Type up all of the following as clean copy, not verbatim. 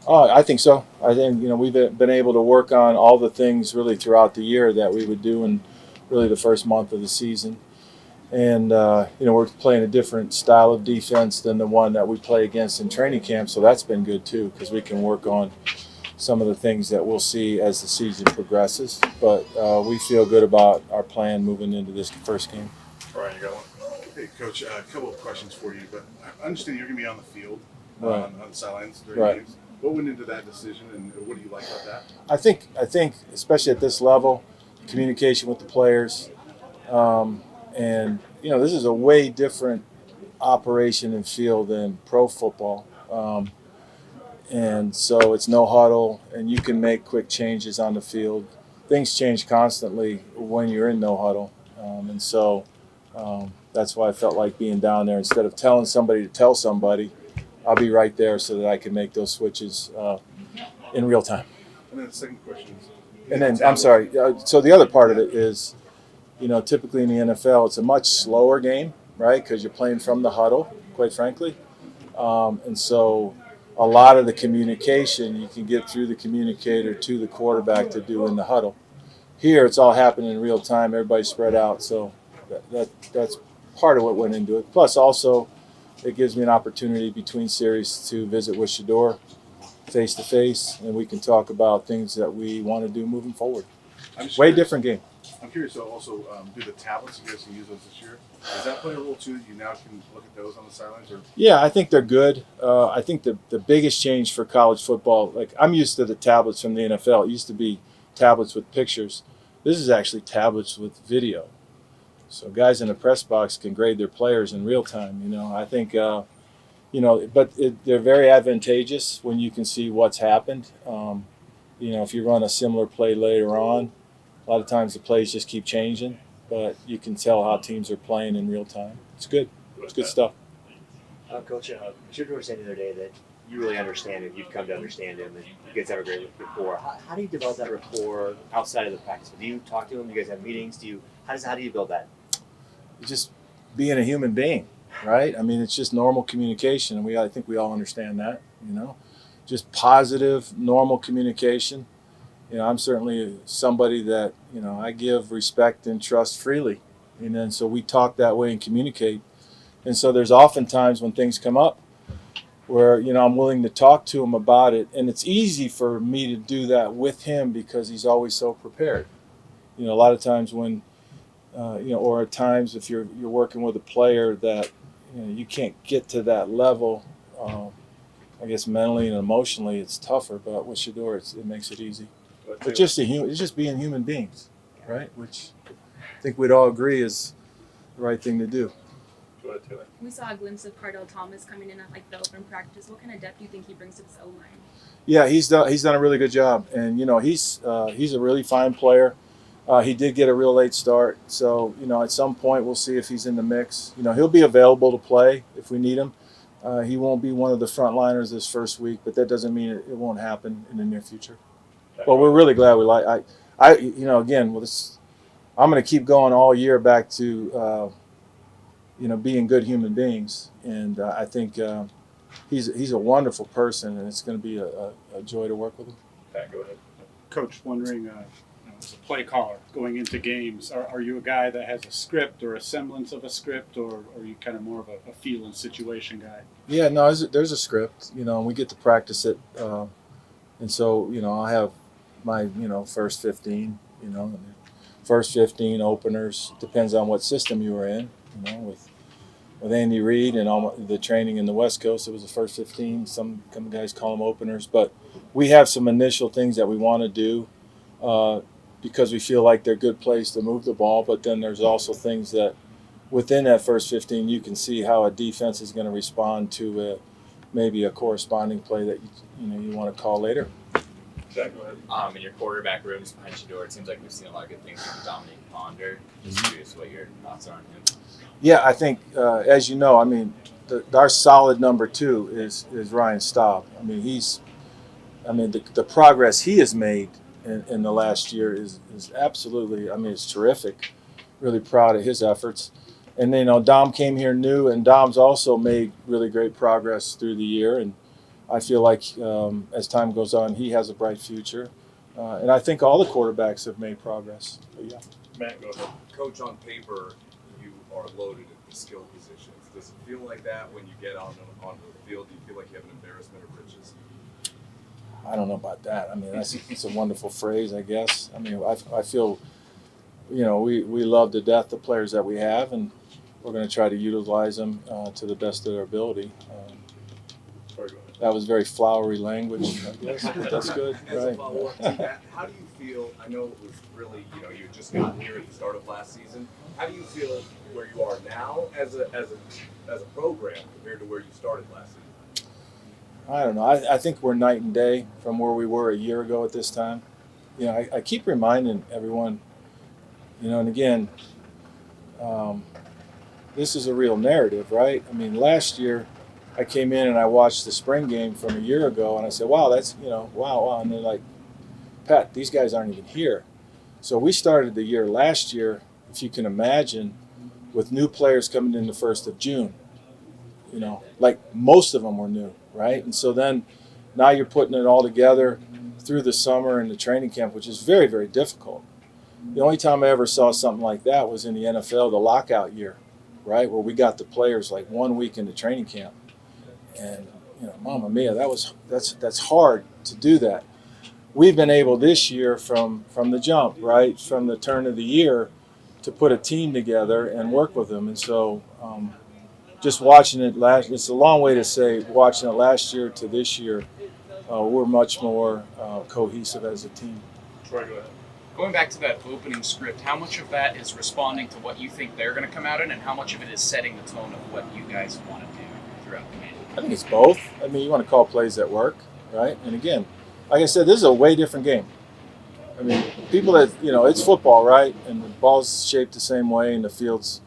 Oh, I think so. I think we've been able to work on all the things really throughout the year that we would do in really the first month of the season. And we're playing a different style of defense than the one that we play against in training camp, so that's been good too because we can work on some of the things that we'll see as the season progresses. But we feel good about our plan moving into this first game. Ryan, you got one? Hey, Coach, a couple of questions for you, but I understand you're going to be on the field, Right. on the sidelines during Right. games. What went into that decision, and what do you like about that? I think especially at this level, communication with the players, and this is a way different operation and field than pro football. And so it's no huddle, and you can make quick changes on the field. Things change constantly when you're in no huddle, and so that's why I felt like being down there. Instead of telling somebody to tell somebody, I'll be right there so that I can make those switches in real time. And then the second question is, And then, I'm sorry, so the other part of it is, typically in the NFL, it's a much slower game, right? Because you're playing from the huddle, quite frankly. And so a lot of the communication you can get through the communicator to the quarterback to do in the huddle. Here, it's all happening in real time. Everybody's spread out. So that's part of what went into it. Plus, also, it gives me an opportunity between series to visit with Shador face-to-face, and we can talk about things that we want to do moving forward. Way different game. I'm curious, though, also, do the tablets, you guys can use those this year? Does that play a role, too, that you now can look at those on the sidelines? Or? Yeah, I think they're good. I think the biggest change for college football, like I'm used to the tablets from the NFL. It used to be tablets with pictures. This is actually tablets with video. So guys in the press box can grade their players in real time. I think, but they're very advantageous when you can see what's happened. If you run a similar play later on, a lot of times the plays just keep changing, but you can tell how teams are playing in real time. It's good. It's good stuff. Coach, Shurmur was saying the other day that you really understand him. You've come to understand him, and you guys have a great rapport. How do you develop that rapport outside of the practice? Do you talk to him? Do you guys have meetings? How do you build that? Just being a human being, right? I mean, it's just normal communication, and I think we all understand that. Just positive, normal communication. I'm certainly somebody that I give respect and trust freely, and then so we talk that way and communicate. And so there's often times when things come up where I'm willing to talk to him about it, and it's easy for me to do that with him because he's always so prepared. A lot of times when or at times if you're working with a player that you can't get to that level, I guess mentally and emotionally it's tougher. But with Shador, it makes it easy. But it's just being human beings, right? Which I think we'd all agree is the right thing to do. Go ahead, Taylor. We saw a glimpse of Cardell Thomas coming in at the open practice. What kind of depth do you think he brings to this O-line? Yeah, he's done a really good job, and he's a really fine player. He did get a real late start, so at some point we'll see if he's in the mix. He'll be available to play if we need him. He won't be one of the frontliners this first week, but that doesn't mean it won't happen in the near future. But we're really glad we like. Again, I'm going to keep going all year back to being good human beings, and I think he's a wonderful person, and it's going to be a joy to work with him. Pat, go ahead. Coach, wondering, as a play caller going into games, are you a guy that has a script or a semblance of a script, or are you kind of more of a feel and situation guy? Yeah, no, there's a script, and we get to practice it, and so I have my first 15, first 15 openers. Depends on what system you were in, with Andy Reid and all the training in the West Coast, it was the first 15. Some guys call them openers, but we have some initial things that we want to do because we feel like they're a good place to move the ball. But then there's also things that within that first 15, you can see how a defense is going to respond to maybe a corresponding play that you want to call later. Exactly. In your quarterback rooms behind Shador, it seems like we've seen a lot of good things from Dominic Ponder. Just curious what your thoughts are on him. Yeah, I think, as you know, I mean, our solid number 2 is Ryan Staub. I mean, the progress he has made in the last year is absolutely, it's terrific. Really proud of his efforts. And Dom came here new, and Dom's also made really great progress through the year. And I feel like as time goes on, he has a bright future. And I think all the quarterbacks have made progress. But yeah. Matt, go ahead. Coach, on paper, you are loaded at the skill positions. Does it feel like that when you get onto the field? Do you feel like you have an embarrassment of riches? I don't know about that. I mean, it's a wonderful phrase, I guess. I mean, I feel, we love to death the players that we have, and we're going to try to utilize them to the best of their ability. Sorry, go ahead. That was very flowery language, I guess, but that's good. As a Right. follow-up to that, how do you feel? I know it was really, you had just gotten here at the start of last season. How do you feel where you are now as a program compared to where you started last season? I don't know. I think we're night and day from where we were a year ago at this time. I keep reminding everyone, and again, this is a real narrative, right? I mean, last year I came in and I watched the spring game from a year ago, and I said, wow, that's, wow. And they're like, Pat, these guys aren't even here. So we started the year last year, if you can imagine, with new players coming in the 1st of June. Like most of them were new, right? And so then now you're putting it all together through the summer and the training camp, which is very, very difficult. The only time I ever saw something like that was in the NFL, the lockout year, right, where we got the players like 1 week into training camp. And, Mamma Mia, that's hard to do that. We've been able this year from the jump, right, from the turn of the year, to put a team together and work with them. And so just watching it it's a long way to say watching it last year to this year, we're much more cohesive as a team. Troy, go ahead. Going back to that opening script, how much of that is responding to what you think they're going to come out in, and how much of it is setting the tone of what you guys want to do throughout the game? I think it's both. I mean, you want to call plays that work, right? And again, like I said, this is a way different game. I mean, people that, it's football, right? And the ball's shaped the same way, and the field's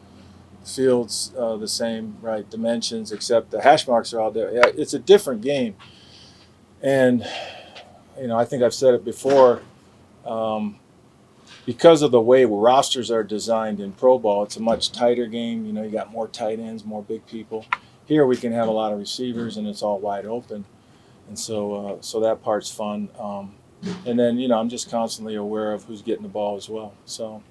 the same, right, dimensions, except the hash marks are all there. Yeah, it's a different game. And, I think I've said it before, because of the way rosters are designed in pro ball, it's a much tighter game. You got more tight ends, more big people. Here we can have a lot of receivers, and it's all wide open. And so that part's fun. And then, I'm just constantly aware of who's getting the ball as well. So,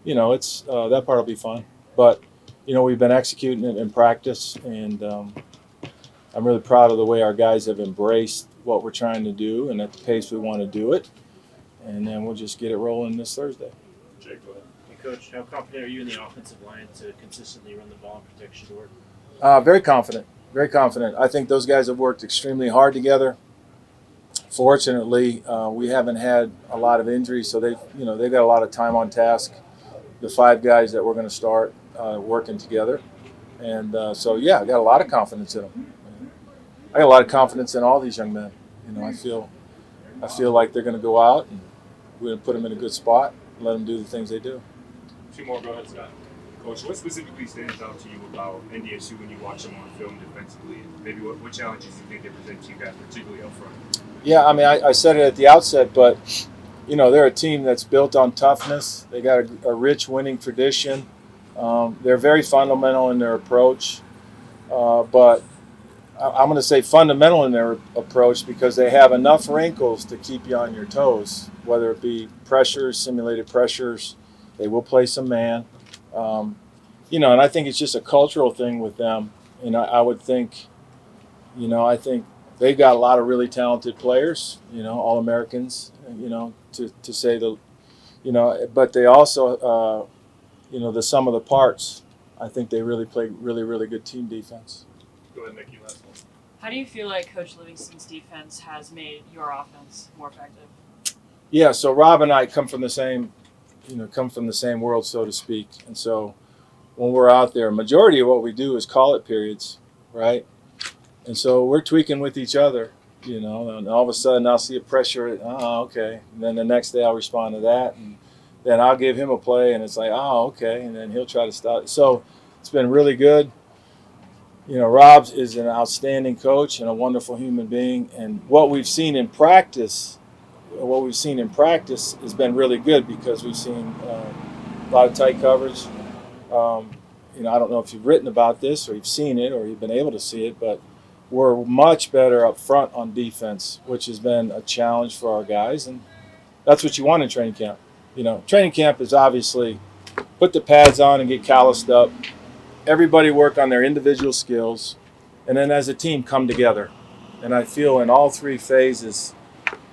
it's that part will be fun. But, we've been executing it in practice, and I'm really proud of the way our guys have embraced what we're trying to do and at the pace we want to do it. And then we'll just get it rolling this Thursday. Jake, go ahead. Hey, Coach, how confident are you in the offensive line to consistently run the ball and protect Shador? Very confident. Very confident. I think those guys have worked extremely hard together. Fortunately, we haven't had a lot of injuries, so they've got a lot of time on task. The 5 guys that we're going to start working together, and I got a lot of confidence in them. I got a lot of confidence in all these young men. I feel like they're going to go out, and we're going to put them in a good spot and let them do the things they do. 2 more, go ahead, Scott. Coach, what specifically stands out to you about NDSU when you watch them on film defensively? Maybe what challenges do you think they present to you guys, particularly up front? Yeah, I mean, I said it at the outset, but, they're a team that's built on toughness. They got a rich winning tradition. They're very fundamental in their approach, but I'm going to say fundamental in their approach because they have enough wrinkles to keep you on your toes, whether it be pressures, simulated pressures. They will play some man. And I think it's just a cultural thing with them. And I would think, I think they've got a lot of really talented players, All-Americans, to say but they also, the sum of the parts, I think they really play really, really good team defense. Go ahead, Nikki, last one. How do you feel like Coach Livingston's defense has made your offense more effective? Yeah, so Rob and I come from the same world, so to speak. And so when we're out there, majority of what we do is call it periods, right? And so we're tweaking with each other, and all of a sudden I'll see a pressure, okay. And then the next day I'll respond to that, and then I'll give him a play, and it's like, okay. And then he'll try to stop. So it's been really good. Rob is an outstanding coach and a wonderful human being. And what we've seen in practice has been really good because we've seen a lot of tight coverage. I don't know if you've written about this or you've seen it or you've been able to see it, but we're much better up front on defense, which has been a challenge for our guys, and that's what you want in training camp. You know, training camp is obviously put the pads on and get calloused up. Everybody work on their individual skills, and then as a team come together. And I feel in all three phases,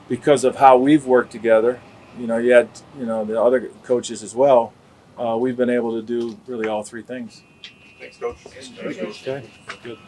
because of how we've worked together, you know, you had, you know, the other coaches as well, we've been able to do really all three things. Thanks, Coach. Okay, good.